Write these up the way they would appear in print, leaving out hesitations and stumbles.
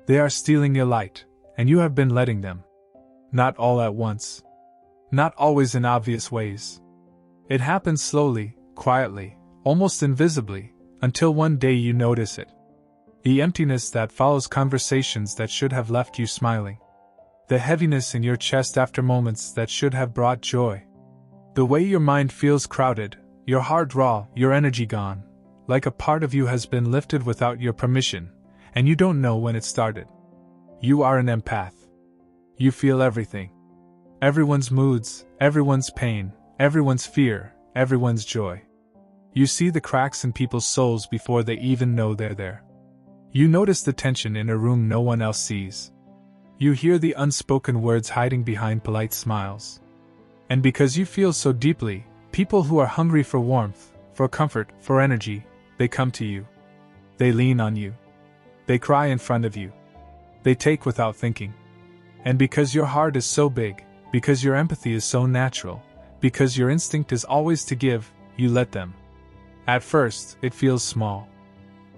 They are stealing your light, and you have been letting them. Not all at once. Not always in obvious ways. It happens slowly, quietly, almost invisibly, until one day you notice it. The emptiness that follows conversations that should have left you smiling. The heaviness in your chest after moments that should have brought joy. The way your mind feels crowded, your heart raw, your energy gone, like a part of you has been lifted without your permission, and you don't know when it started. You are an empath. You feel everything. Everyone's moods, everyone's pain, everyone's fear, everyone's joy. You see the cracks in people's souls before they even know they're there. You notice the tension in a room no one else sees. You hear the unspoken words hiding behind polite smiles. And because you feel so deeply, people who are hungry for warmth, for comfort, for energy, they come to you. They lean on you. They cry in front of you. They take without thinking. And because your heart is so big, because your empathy is so natural, because your instinct is always to give, you let them. At first, it feels small.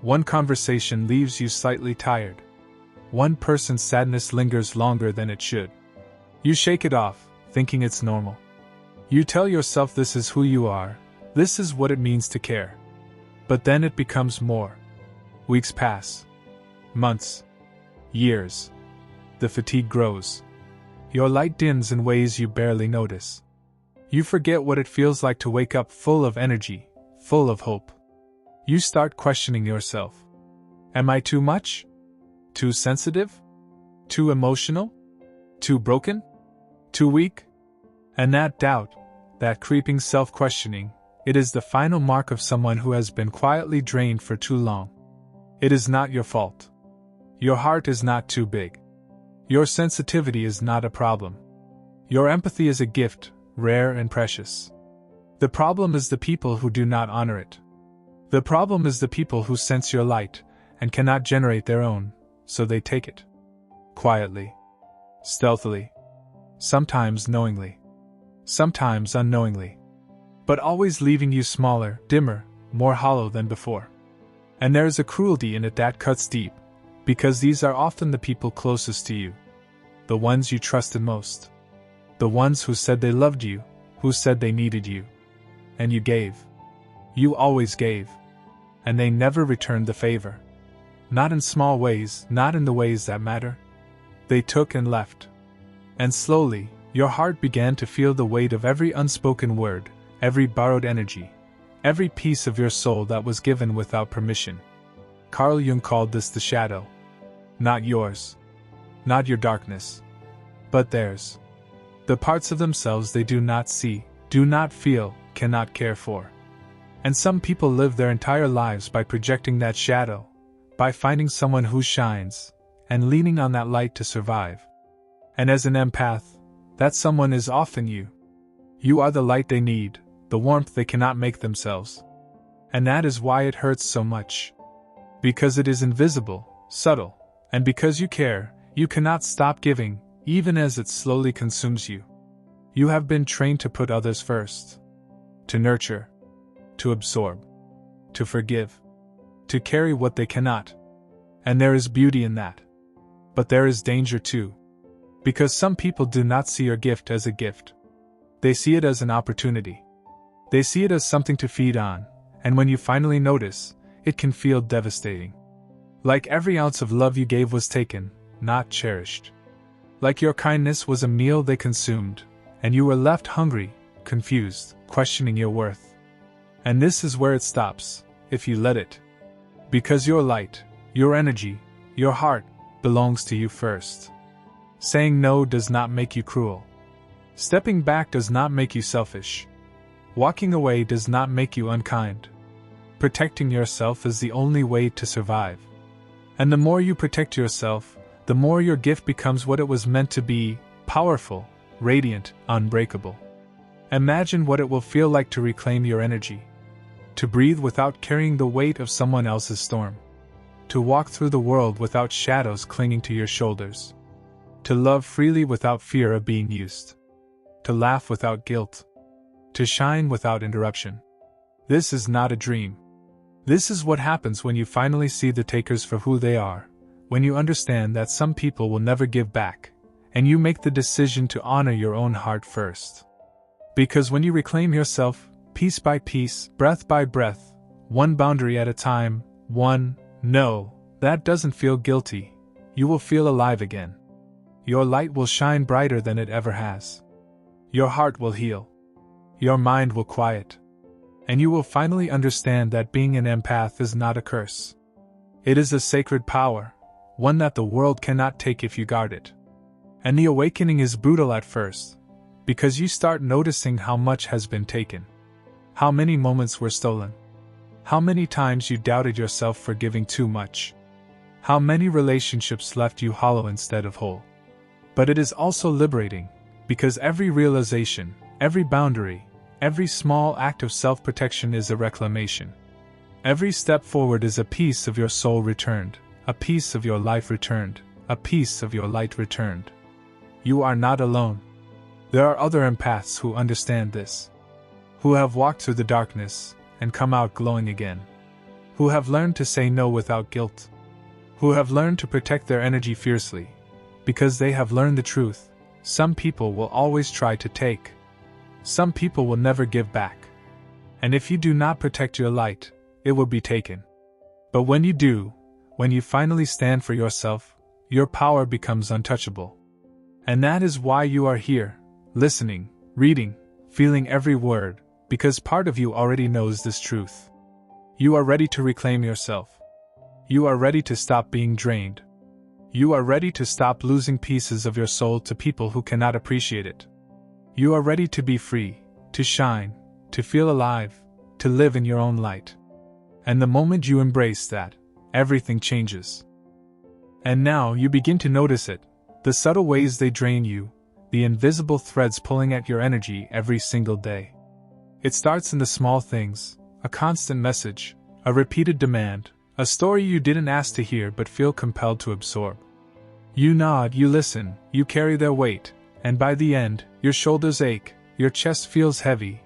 One conversation leaves you slightly tired. One person's sadness lingers longer than it should. You shake it off, thinking it's normal. You tell yourself this is who you are, this is what it means to care. But then it becomes more. Weeks pass. Months. Years. The fatigue grows. Your light dims in ways you barely notice. You forget what it feels like to wake up full of energy, full of hope. You start questioning yourself. Am I too much? Too sensitive? Too emotional? Too broken? Too weak? And that doubt, that creeping self-questioning, it is the final mark of someone who has been quietly drained for too long. It is not your fault. Your heart is not too big. Your sensitivity is not a problem. Your empathy is a gift, rare and precious. The problem is the people who do not honor it. The problem is the people who sense your light, and cannot generate their own, so they take it. Quietly. Stealthily. Sometimes knowingly. Sometimes unknowingly. But always leaving you smaller, dimmer, more hollow than before. And there is a cruelty in it that cuts deep, because these are often the people closest to you. The ones you trusted most. The ones who said they loved you, who said they needed you. And you gave. You always gave. And they never returned the favor. Not in small ways, not in the ways that matter. They took and left. And slowly, your heart began to feel the weight of every unspoken word, every borrowed energy, every piece of your soul that was given without permission. Carl Jung called this the shadow. Not yours. Not your darkness. But theirs. The parts of themselves they do not see, do not feel, cannot care for. And some people live their entire lives by projecting that shadow, by finding someone who shines, and leaning on that light to survive. And as an empath, that someone is often you. You are the light they need, the warmth they cannot make themselves. And that is why it hurts so much. Because it is invisible, subtle, and because you care, you cannot stop giving, even as it slowly consumes you. You have been trained to put others first. To nurture. To absorb. To forgive. To carry what they cannot. And there is beauty in that. But there is danger too. Because some people do not see your gift as a gift. They see it as an opportunity. They see it as something to feed on, and when you finally notice, it can feel devastating. Like every ounce of love you gave was taken, not cherished. Like your kindness was a meal they consumed, and you were left hungry, confused, questioning your worth. And this is where it stops, if you let it. Because your light, your energy, your heart, belongs to you first. Saying no does not make you cruel. Stepping back does not make you selfish. Walking away does not make you unkind. Protecting yourself is the only way to survive. And the more you protect yourself, the more your gift becomes what it was meant to be, powerful, radiant, unbreakable. Imagine what it will feel like to reclaim your energy. To breathe without carrying the weight of someone else's storm. To walk through the world without shadows clinging to your shoulders. To love freely without fear of being used. To laugh without guilt. To shine without interruption. This is not a dream. This is what happens when you finally see the takers for who they are, when you understand that some people will never give back, and you make the decision to honor your own heart first. Because when you reclaim yourself, piece by piece, breath by breath, one boundary at a time, no, that doesn't feel guilty, you will feel alive again. Your light will shine brighter than it ever has. Your heart will heal. Your mind will quiet. And you will finally understand that being an empath is not a curse. It is a sacred power, one that the world cannot take if you guard it. And the awakening is brutal at first, because you start noticing how much has been taken. How many moments were stolen. How many times you doubted yourself for giving too much. How many relationships left you hollow instead of whole. But it is also liberating, because every realization, every boundary, every small act of self-protection is a reclamation. Every step forward is a piece of your soul returned, a piece of your life returned, a piece of your light returned. You are not alone. There are other empaths who understand this. Who have walked through the darkness and come out glowing again. Who have learned to say no without guilt. Who have learned to protect their energy fiercely, because they have learned the truth. Some people will always try to take. Some people will never give back. And if you do not protect your light, it will be taken. But when you do, when you finally stand for yourself, your power becomes untouchable. And that is why you are here, listening, reading, feeling every word, because part of you already knows this truth. You are ready to reclaim yourself. You are ready to stop being drained. You are ready to stop losing pieces of your soul to people who cannot appreciate it. You are ready to be free, to shine, to feel alive, to live in your own light. And the moment you embrace that, everything changes. And now you begin to notice it, the subtle ways they drain you, the invisible threads pulling at your energy every single day. It starts in the small things, a constant message, a repeated demand, a story you didn't ask to hear but feel compelled to absorb. You nod, you listen, you carry their weight, and by the end, your shoulders ache, your chest feels heavy,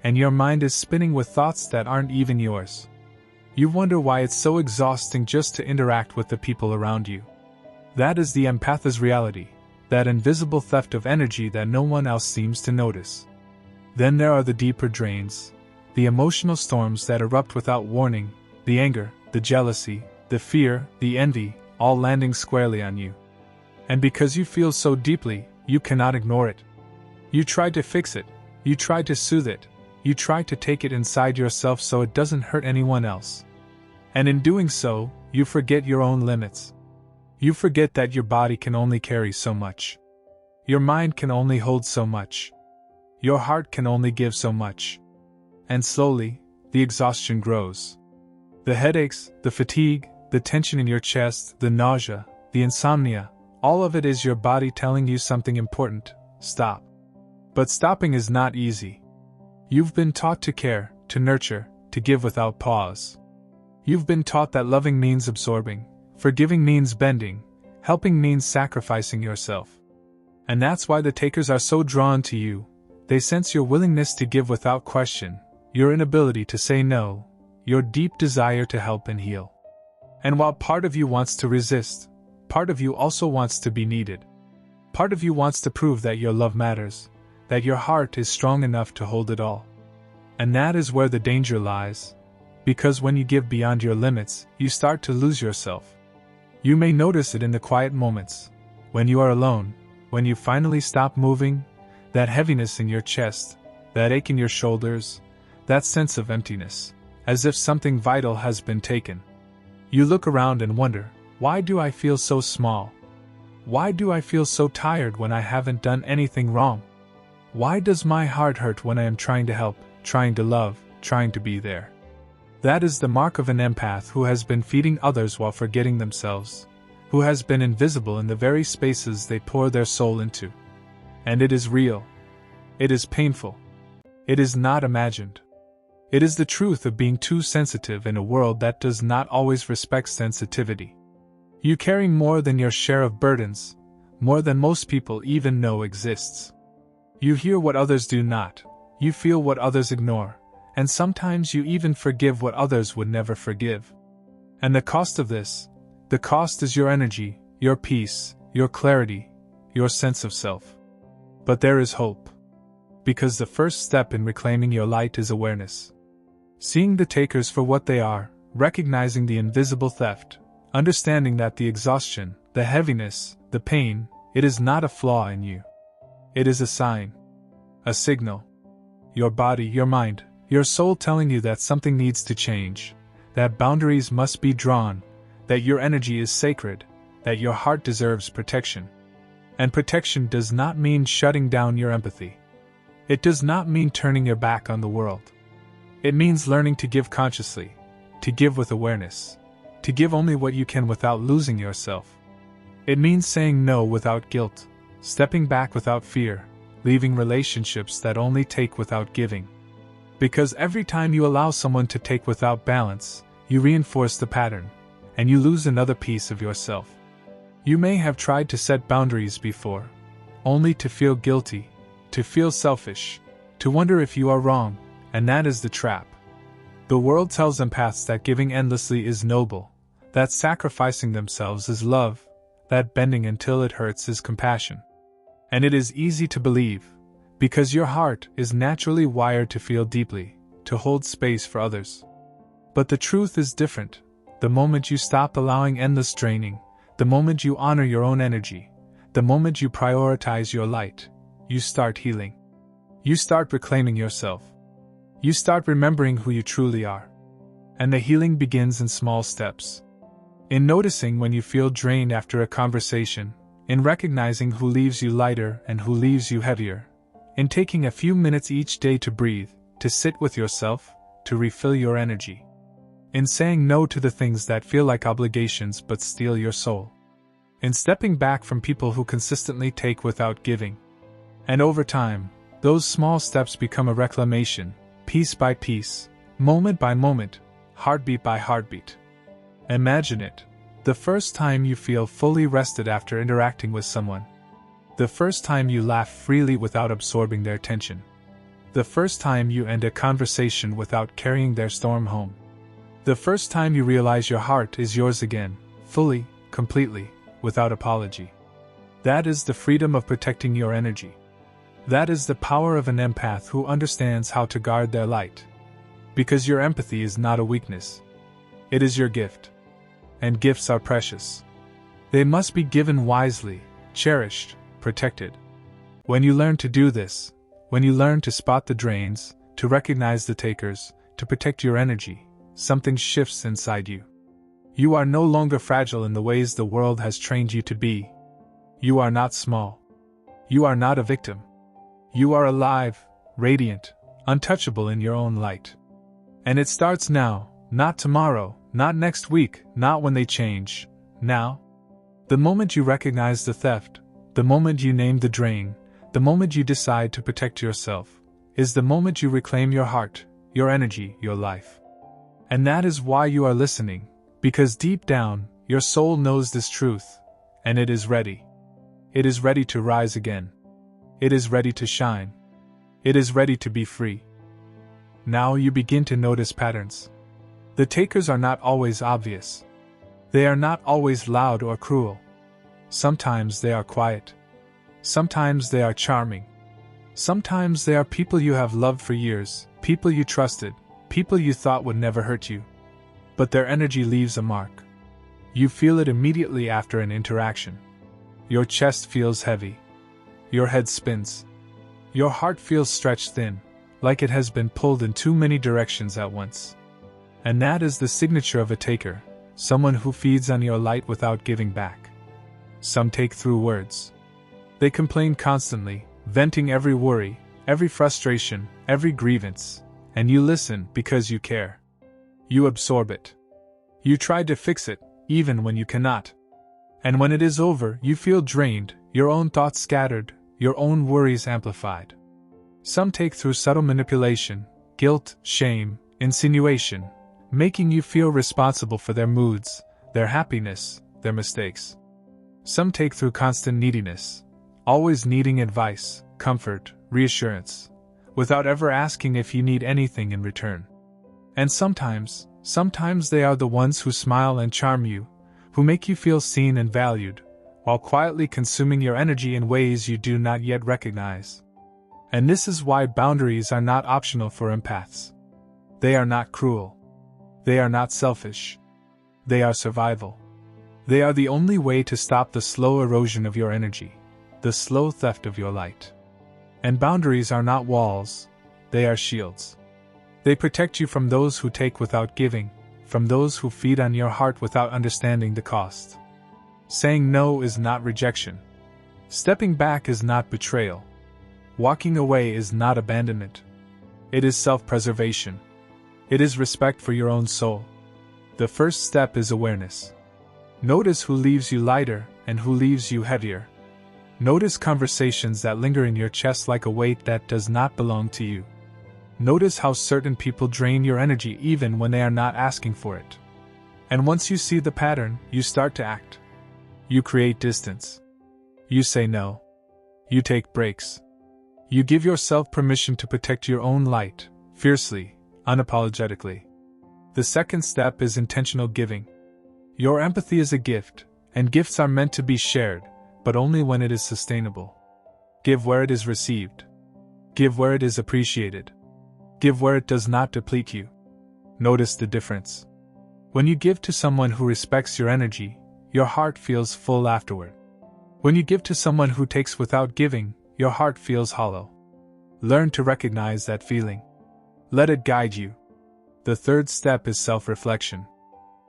and your mind is spinning with thoughts that aren't even yours. You wonder why it's so exhausting just to interact with the people around you. That is the empath's reality, that invisible theft of energy that no one else seems to notice. Then there are the deeper drains, the emotional storms that erupt without warning, the anger, the jealousy, the fear, the envy, all landing squarely on you. And because you feel so deeply, you cannot ignore it. You try to fix it, you try to soothe it, you try to take it inside yourself so it doesn't hurt anyone else. And in doing so, you forget your own limits. You forget that your body can only carry so much. Your mind can only hold so much. Your heart can only give so much. And slowly, the exhaustion grows. The headaches, the fatigue, the tension in your chest, the nausea, the insomnia, all of it is your body telling you something important: stop. But stopping is not easy. You've been taught to care, to nurture, to give without pause. You've been taught that loving means absorbing, forgiving means bending, helping means sacrificing yourself. And that's why the takers are so drawn to you. They sense your willingness to give without question, your inability to say no, your deep desire to help and heal. And while part of you wants to resist, part of you also wants to be needed. Part of you wants to prove that your love matters, that your heart is strong enough to hold it all. And that is where the danger lies, because when you give beyond your limits, you start to lose yourself. You may notice it in the quiet moments, when you are alone, when you finally stop moving, that heaviness in your chest, that ache in your shoulders, that sense of emptiness, as if something vital has been taken. You look around and wonder, why do I feel so small? Why do I feel so tired when I haven't done anything wrong? Why does my heart hurt when I am trying to help, trying to love, trying to be there? That is the mark of an empath who has been feeding others while forgetting themselves, who has been invisible in the very spaces they pour their soul into. And it is real. It is painful. It is not imagined. It is the truth of being too sensitive in a world that does not always respect sensitivity. You carry more than your share of burdens, more than most people even know exists. You hear what others do not, you feel what others ignore, and sometimes you even forgive what others would never forgive. And the cost of this, The cost is your energy, your peace, your clarity, your sense of self. But there is hope. Because the first step in reclaiming your light is awareness. Seeing the takers for what they are, recognizing the invisible theft, understanding that the exhaustion, the heaviness, the pain, it is not a flaw in you. It is a sign. A signal. Your body, your mind, your soul telling you that something needs to change, that boundaries must be drawn, that your energy is sacred, that your heart deserves protection. And protection does not mean shutting down your empathy. It does not mean turning your back on the world. It means learning to give consciously, to give with awareness, to give only what you can without losing yourself. It means saying no without guilt, stepping back without fear, leaving relationships that only take without giving. Because every time you allow someone to take without balance, you reinforce the pattern, and you lose another piece of yourself. You may have tried to set boundaries before, only to feel guilty, to feel selfish, to wonder if you are wrong, and that is the trap. The world tells empaths that giving endlessly is noble, that sacrificing themselves is love, that bending until it hurts is compassion. And it is easy to believe, because your heart is naturally wired to feel deeply, to hold space for others. But the truth is different. The moment you stop allowing endless draining, the moment you honor your own energy, the moment you prioritize your light, you start healing. You start reclaiming yourself. You start remembering who you truly are. And the healing begins in small steps. In noticing when you feel drained after a conversation, in recognizing who leaves you lighter and who leaves you heavier, in taking a few minutes each day to breathe, to sit with yourself, to refill your energy. In saying no to the things that feel like obligations but steal your soul. In stepping back from people who consistently take without giving. And over time, those small steps become a reclamation, piece by piece, moment by moment, heartbeat by heartbeat. Imagine it. The first time you feel fully rested after interacting with someone. The first time you laugh freely without absorbing their tension. The first time you end a conversation without carrying their storm home. The first time you realize your heart is yours again, fully, completely, without apology. That is the freedom of protecting your energy. That is the power of an empath who understands how to guard their light. Because your empathy is not a weakness. It is your gift. And gifts are precious. They must be given wisely, cherished, protected. When you learn to do this, when you learn to spot the drains, to recognize the takers, to protect your energy, something shifts inside you. You are no longer fragile in the ways the world has trained you to be. You are not small. You are not a victim. You are alive, radiant, untouchable in your own light. And it starts now, not tomorrow, not next week, not when they change, now. The moment you recognize the theft, the moment you name the drain, the moment you decide to protect yourself, is the moment you reclaim your heart, your energy, your life. And that is why you are listening, because deep down, your soul knows this truth, and it is ready. It is ready to rise again. It is ready to shine. It is ready to be free. Now you begin to notice patterns. The takers are not always obvious. They are not always loud or cruel. Sometimes they are quiet. Sometimes they are charming. Sometimes they are people you have loved for years, people you trusted, people you thought would never hurt you. But their energy leaves a mark. You feel it immediately after an interaction. Your chest feels heavy. Your head spins. Your heart feels stretched thin, like it has been pulled in too many directions at once. And that is the signature of a taker, someone who feeds on your light without giving back. Some take through words. They complain constantly, venting every worry, every frustration, every grievance, and you listen because you care. You absorb it. You try to fix it, even when you cannot. And when it is over, you feel drained, your own thoughts scattered, your own worries amplified. Some take through subtle manipulation, guilt, shame, insinuation, making you feel responsible for their moods, their happiness, their mistakes. Some take through constant neediness, always needing advice, comfort, reassurance, without ever asking if you need anything in return. And sometimes they are the ones who smile and charm you, who make you feel seen and valued, while quietly consuming your energy in ways you do not yet recognize. And this is why boundaries are not optional for empaths. They are not cruel. They are not selfish. They are survival. They are the only way to stop the slow erosion of your energy, the slow theft of your light. And boundaries are not walls, they are shields. They protect you from those who take without giving, from those who feed on your heart without understanding the cost. Saying no is not rejection. Stepping back is not betrayal. Walking away is not abandonment. It is self-preservation. It is respect for your own soul. The first step is awareness. Notice who leaves you lighter and who leaves you heavier. Notice conversations that linger in your chest like a weight that does not belong to you. Notice how certain people drain your energy even when they are not asking for it. And once you see the pattern, you start to act. You create distance. You say no. You take breaks. You give yourself permission to protect your own light, fiercely, unapologetically. The second step is intentional giving. Your empathy is a gift, and gifts are meant to be shared, but only when it is sustainable. Give where it is received. Give where it is appreciated. Give where it does not deplete you. Notice the difference. When you give to someone who respects your energy, your heart feels full afterward. When you give to someone who takes without giving, your heart feels hollow. Learn to recognize that feeling. Let it guide you. The third step is self-reflection.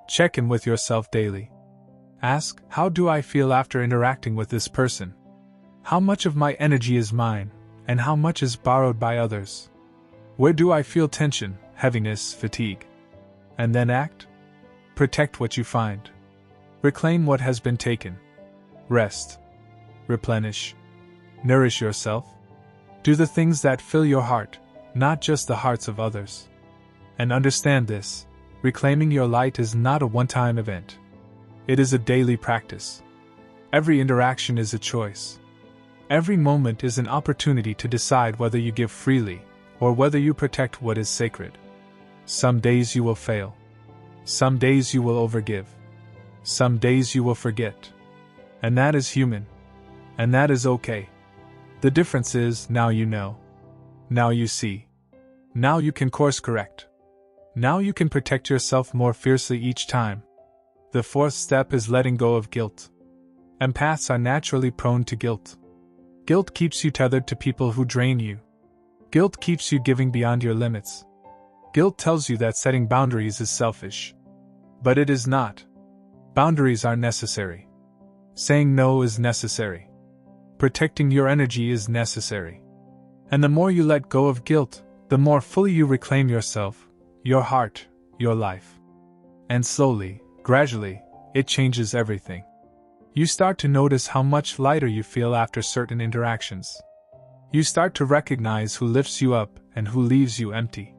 Check in with yourself daily. Ask, how do I feel after interacting with this person? How much of my energy is mine, and how much is borrowed by others? Where do I feel tension, heaviness, fatigue? And then act. Protect what you find. Reclaim what has been taken. Rest. Replenish. Nourish yourself. Do the things that fill your heart, not just the hearts of others. And understand this, reclaiming your light is not a one-time event. It is a daily practice. Every interaction is a choice. Every moment is an opportunity to decide whether you give freely, or whether you protect what is sacred. Some days you will fail. Some days you will overgive. Some days you will forget. And that is human. And that is okay. The difference is, now you know. Now you see. Now you can course correct. Now you can protect yourself more fiercely each time. The fourth step is letting go of guilt. Empaths are naturally prone to guilt. Guilt keeps you tethered to people who drain you. Guilt keeps you giving beyond your limits. Guilt tells you that setting boundaries is selfish. But it is not. Boundaries are necessary. Saying no is necessary. Protecting your energy is necessary. And the more you let go of guilt, the more fully you reclaim yourself, your heart, your life. And slowly, gradually, it changes everything. You start to notice how much lighter you feel after certain interactions. You start to recognize who lifts you up and who leaves you empty.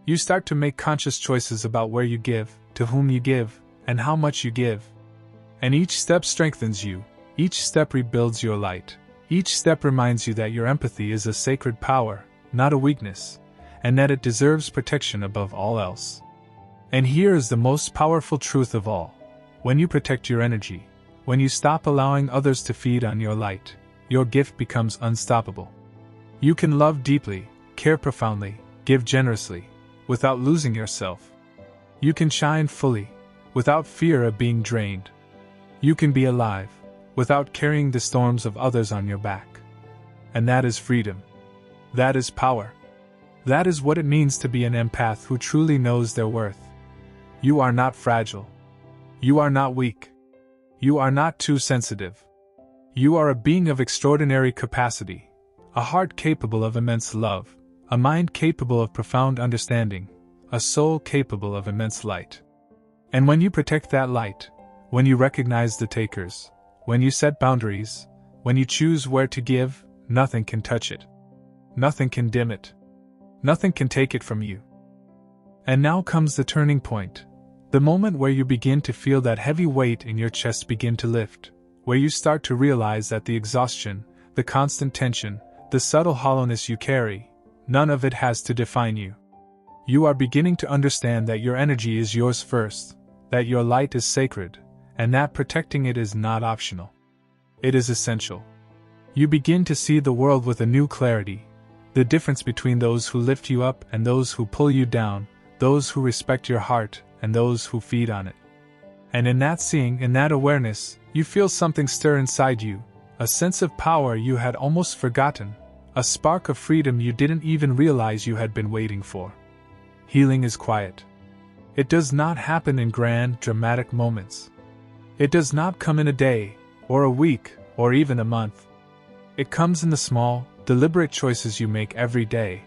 You start to make conscious choices about where you give, to whom you give, and how much you give. And each step strengthens you, each step rebuilds your light, each step reminds you that your empathy is a sacred power, not a weakness, and that it deserves protection above all else. And here is the most powerful truth of all. When you protect your energy, when you stop allowing others to feed on your light, your gift becomes unstoppable. You can love deeply, care profoundly, give generously, without losing yourself. You can shine fully, without fear of being drained. You can be alive, without carrying the storms of others on your back. And that is freedom. That is power. That is what it means to be an empath who truly knows their worth. You are not fragile. You are not weak. You are not too sensitive. You are a being of extraordinary capacity, a heart capable of immense love, a mind capable of profound understanding, a soul capable of immense light. And when you protect that light, when you recognize the takers, when you set boundaries, when you choose where to give, nothing can touch it. Nothing can dim it. Nothing can take it from you. And now comes the turning point, the moment where you begin to feel that heavy weight in your chest begin to lift, where you start to realize that the exhaustion, the constant tension, the subtle hollowness you carry, none of it has to define you. You are beginning to understand that your energy is yours first, that your light is sacred, and that protecting it is not optional. It is essential. You begin to see the world with a new clarity, the difference between those who lift you up and those who pull you down, those who respect your heart and those who feed on it. And in that seeing, in that awareness, you feel something stir inside you, a sense of power you had almost forgotten, a spark of freedom you didn't even realize you had been waiting for. Healing is quiet. It does not happen in grand, dramatic moments. It does not come in a day, or a week, or even a month. It comes in the small, deliberate choices you make every day.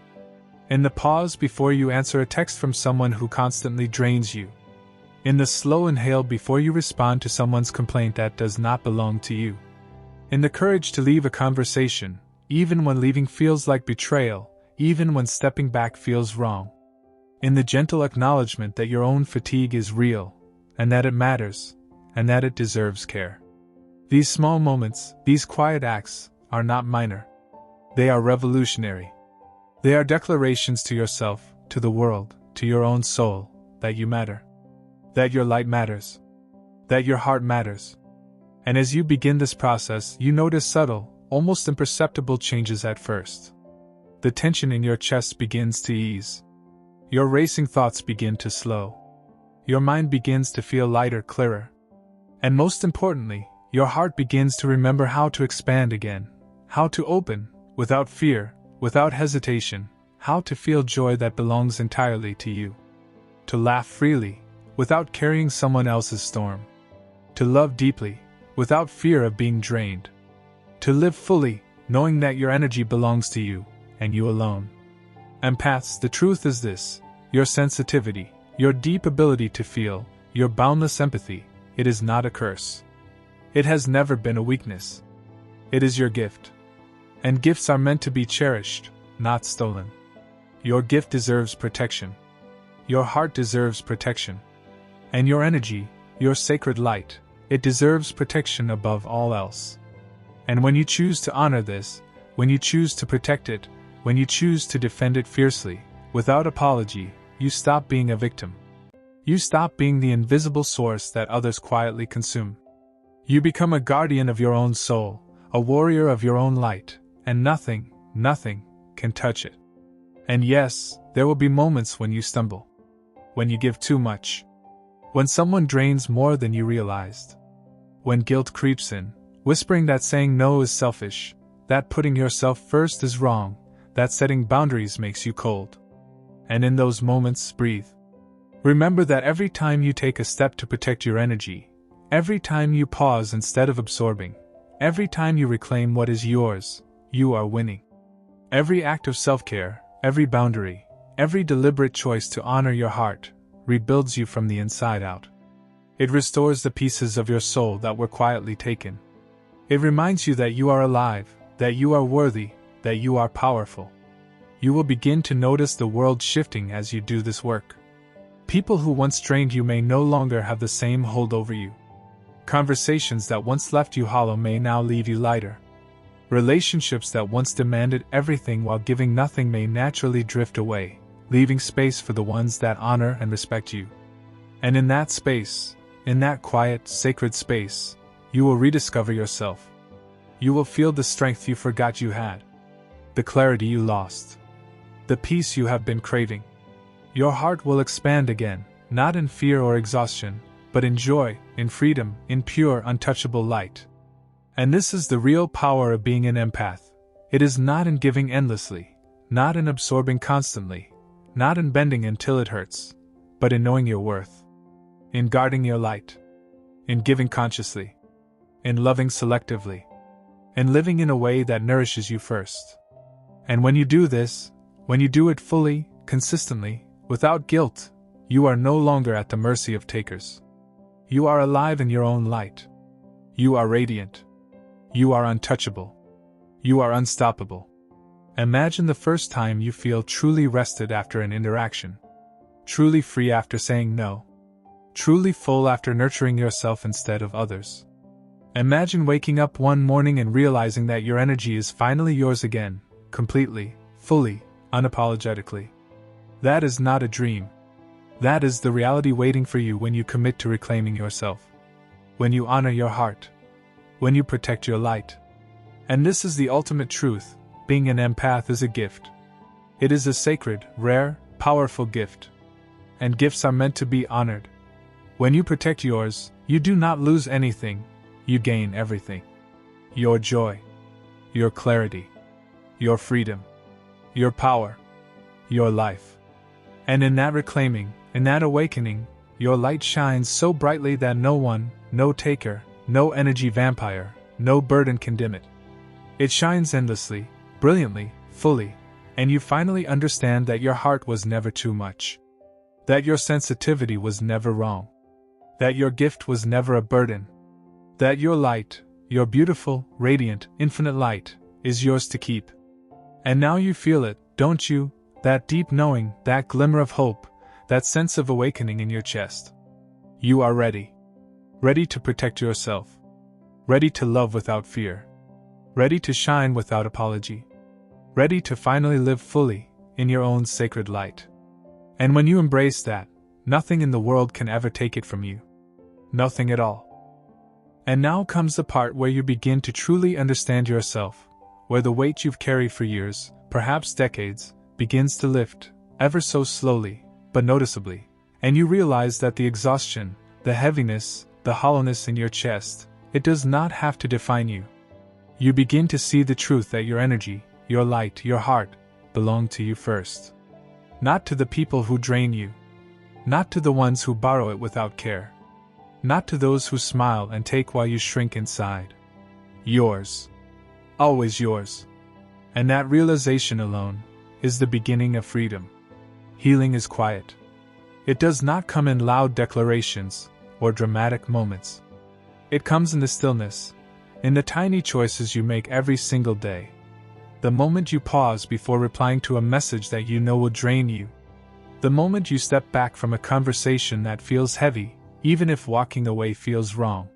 In the pause before you answer a text from someone who constantly drains you. In the slow inhale before you respond to someone's complaint that does not belong to you. In the courage to leave a conversation, even when leaving feels like betrayal, even when stepping back feels wrong. In the gentle acknowledgement that your own fatigue is real, and that it matters, and that it deserves care. These small moments, these quiet acts, are not minor. They are revolutionary. They are declarations to yourself, to the world, to your own soul, that you matter. That your light matters. That your heart matters. And as you begin this process, you notice subtle, almost imperceptible changes at first. The tension in your chest begins to ease. Your racing thoughts begin to slow. Your mind begins to feel lighter, clearer. And most importantly, your heart begins to remember how to expand again, how to open, without fear, without hesitation, how to feel joy that belongs entirely to you. To laugh freely, without carrying someone else's storm. To love deeply, without fear of being drained. To live fully, knowing that your energy belongs to you, and you alone. Empaths, the truth is this: your sensitivity, your deep ability to feel, your boundless empathy, it is not a curse. It has never been a weakness. It is your gift. And gifts are meant to be cherished, not stolen. Your gift deserves protection. Your heart deserves protection. And your energy, your sacred light, it deserves protection above all else. And when you choose to honor this, when you choose to protect it, when you choose to defend it fiercely, without apology, you stop being a victim. You stop being the invisible source that others quietly consume. You become a guardian of your own soul, a warrior of your own light, and nothing can touch it. And yes, there will be moments when you stumble. When you give too much. When someone drains more than you realized. When guilt creeps in, whispering that saying no is selfish, that putting yourself first is wrong, that setting boundaries makes you cold. And in those moments, breathe. Remember that every time you take a step to protect your energy, every time you pause instead of absorbing, every time you reclaim what is yours, you are winning. Every act of self-care, every boundary, every deliberate choice to honor your heart, rebuilds you from the inside out. It restores the pieces of your soul that were quietly taken. It reminds you that you are alive, that you are worthy, that you are powerful. You will begin to notice the world shifting as you do this work. People who once drained you may no longer have the same hold over you. Conversations that once left you hollow may now leave you lighter. Relationships that once demanded everything while giving nothing may naturally drift away, leaving space for the ones that honor and respect you. And in that space, in that quiet, sacred space, you will rediscover yourself. You will feel the strength you forgot you had. The clarity you lost. The peace you have been craving. Your heart will expand again, not in fear or exhaustion, but in joy, in freedom, in pure, untouchable light. And this is the real power of being an empath. It is not in giving endlessly, not in absorbing constantly, not in bending until it hurts, but in knowing your worth. In guarding your light. In giving consciously. In loving selectively. In living in a way that nourishes you first. And when you do this, when you do it fully, consistently, without guilt, you are no longer at the mercy of takers. You are alive in your own light. You are radiant. You are untouchable. You are unstoppable. Imagine the first time you feel truly rested after an interaction. Truly free after saying no. Truly full after nurturing yourself instead of others. Imagine waking up one morning and realizing that your energy is finally yours again, completely, fully, unapologetically. That is not a dream. That is the reality waiting for you when you commit to reclaiming yourself. when you honor your heart, when you protect your light. And this is the ultimate truth: being an empath is a gift. It is a sacred, rare, powerful gift. And gifts are meant to be honored. When you protect yours, you do not lose anything, you gain everything. Your joy, your clarity, your freedom, your power, your life. And in that reclaiming, in that awakening, your light shines so brightly that no one, no taker, no energy vampire, no burden can dim it. It shines endlessly, brilliantly, fully, and you finally understand that your heart was never too much. That your sensitivity was never wrong. That your gift was never a burden. That your light, your beautiful, radiant, infinite light, is yours to keep. And now you feel it, don't you? That deep knowing, that glimmer of hope, that sense of awakening in your chest. You are ready. Ready to protect yourself. Ready to love without fear. Ready to shine without apology. Ready to finally live fully, in your own sacred light. And when you embrace that, nothing in the world can ever take it from you. Nothing at all. And now comes the part where you begin to truly understand yourself, where the weight you've carried for years, perhaps decades, begins to lift, ever so slowly, but noticeably, and you realize that the exhaustion, the heaviness, the hollowness in your chest, it does not have to define you. You begin to see the truth that your energy, your light, your heart, belong to you first. Not to the people who drain you. Not to the ones who borrow it without care. Not to those who smile and take while you shrink inside. Yours. Always yours. And that realization alone is the beginning of freedom. Healing is quiet. It does not come in loud declarations or dramatic moments. It comes in the stillness, in the tiny choices you make every single day. The moment you pause before replying to a message that you know will drain you. The moment you step back from a conversation that feels heavy, even if walking away feels wrong.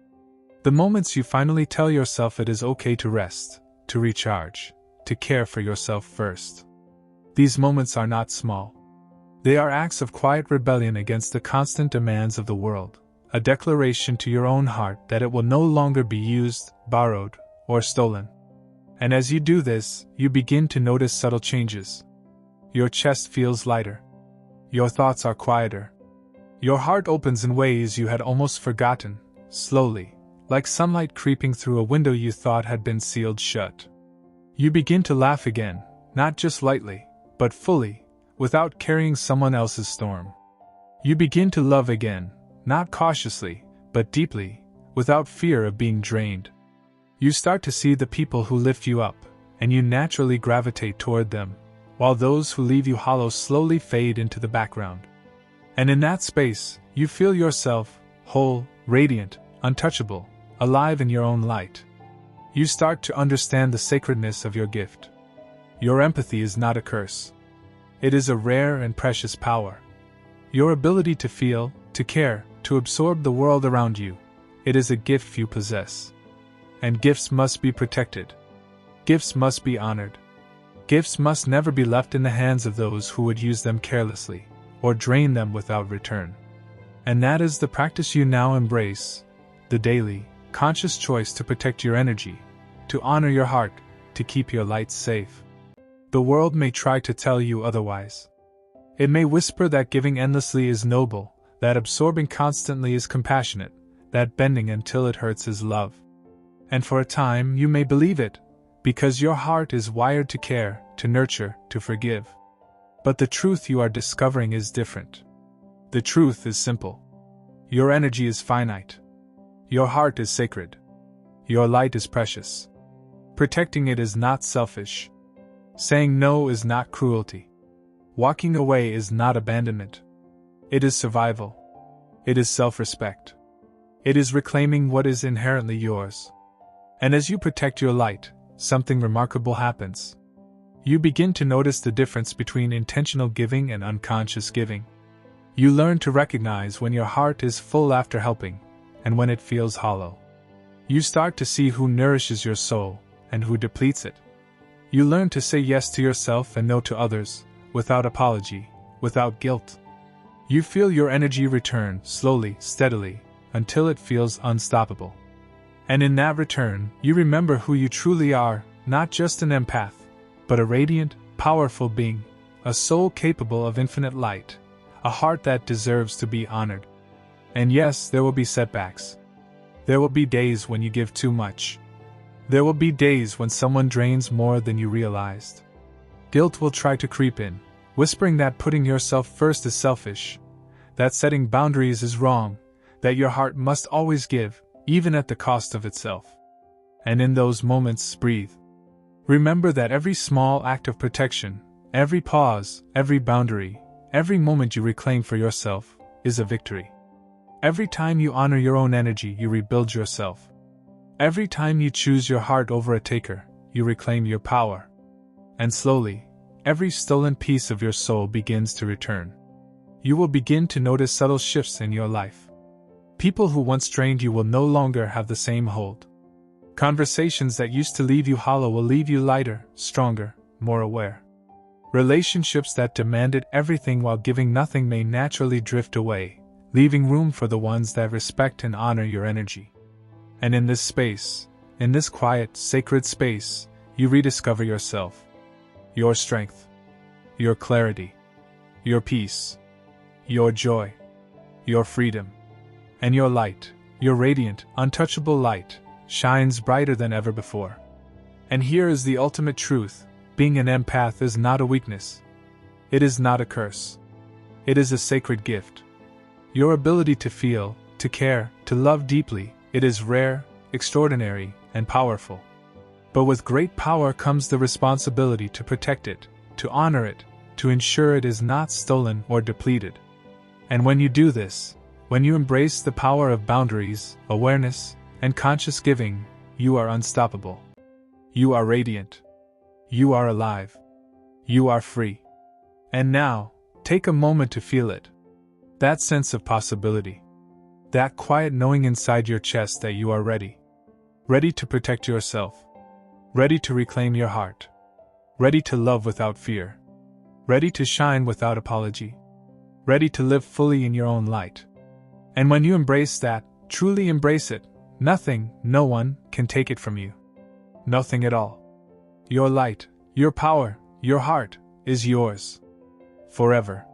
The moments you finally tell yourself it is okay to rest, to recharge, to care for yourself first. These moments are not small. They are acts of quiet rebellion against the constant demands of the world, a declaration to your own heart that it will no longer be used, borrowed, or stolen. And as you do this, you begin to notice subtle changes. Your chest feels lighter. Your thoughts are quieter. Your heart opens in ways you had almost forgotten, slowly, like sunlight creeping through a window you thought had been sealed shut. You begin to laugh again, not just lightly, but fully, without carrying someone else's storm. You begin to love again, not cautiously, but deeply, without fear of being drained. You start to see the people who lift you up, and you naturally gravitate toward them, while those who leave you hollow slowly fade into the background. And in that space, you feel yourself, whole, radiant, untouchable, alive in your own light. You start to understand the sacredness of your gift. Your empathy is not a curse. It is a rare and precious power. Your ability to feel, to care, to absorb the world around you, it is a gift few possess. And gifts must be protected. Gifts must be honored. Gifts must never be left in the hands of those who would use them carelessly, or drain them without return. And that is the practice you now embrace, the daily, conscious choice to protect your energy, to honor your heart, to keep your light safe. The world may try to tell you otherwise. It may whisper that giving endlessly is noble, that absorbing constantly is compassionate, that bending until it hurts is love. And for a time you may believe it, because your heart is wired to care, to nurture, to forgive. But the truth you are discovering is different. The truth is simple. Your energy is finite. Your heart is sacred. Your light is precious. Protecting it is not selfish. Saying no is not cruelty. Walking away is not abandonment. It is survival. It is self-respect. It is reclaiming what is inherently yours. And as you protect your light, something remarkable happens. You begin to notice the difference between intentional giving and unconscious giving. You learn to recognize when your heart is full after helping, and when it feels hollow. You start to see who nourishes your soul, and who depletes it. You learn to say yes to yourself and no to others, without apology, without guilt. You feel your energy return, slowly, steadily, until it feels unstoppable. And in that return, you remember who you truly are, not just an empath, but a radiant, powerful being, a soul capable of infinite light, a heart that deserves to be honored. And yes, there will be setbacks. There will be days when you give too much. There will be days when someone drains more than you realized. Guilt will try to creep in, whispering that putting yourself first is selfish, that setting boundaries is wrong, that your heart must always give, even at the cost of itself. And in those moments, breathe. Remember that every small act of protection, every pause, every boundary, every moment you reclaim for yourself, is a victory. Every time you honor your own energy, you rebuild yourself. Every time you choose your heart over a taker, you reclaim your power. And slowly, every stolen piece of your soul begins to return. You will begin to notice subtle shifts in your life. People who once drained you will no longer have the same hold. Conversations that used to leave you hollow will leave you lighter, stronger, more aware. Relationships that demanded everything while giving nothing may naturally drift away, leaving room for the ones that respect and honor your energy. And in this space, in this quiet, sacred space, you rediscover yourself. Your strength, your clarity, your peace, your joy, your freedom, and your light, your radiant, untouchable light, shines brighter than ever before. And here is the ultimate truth: being an empath is not a weakness. It is not a curse. It is a sacred gift. Your ability to feel, to care, to love deeply, it is rare, extraordinary, and powerful. But with great power comes the responsibility to protect it, to honor it, to ensure it is not stolen or depleted. And when you do this, when you embrace the power of boundaries, awareness, and conscious giving, you are unstoppable. You are radiant. You are alive. You are free. And now, take a moment to feel it. That sense of possibility. That quiet knowing inside your chest that you are ready. Ready to protect yourself. Ready to reclaim your heart. Ready to love without fear. Ready to shine without apology. Ready to live fully in your own light. And when you embrace that, truly embrace it, nothing, no one, can take it from you. Nothing at all. Your light, your power, your heart, is yours. Forever.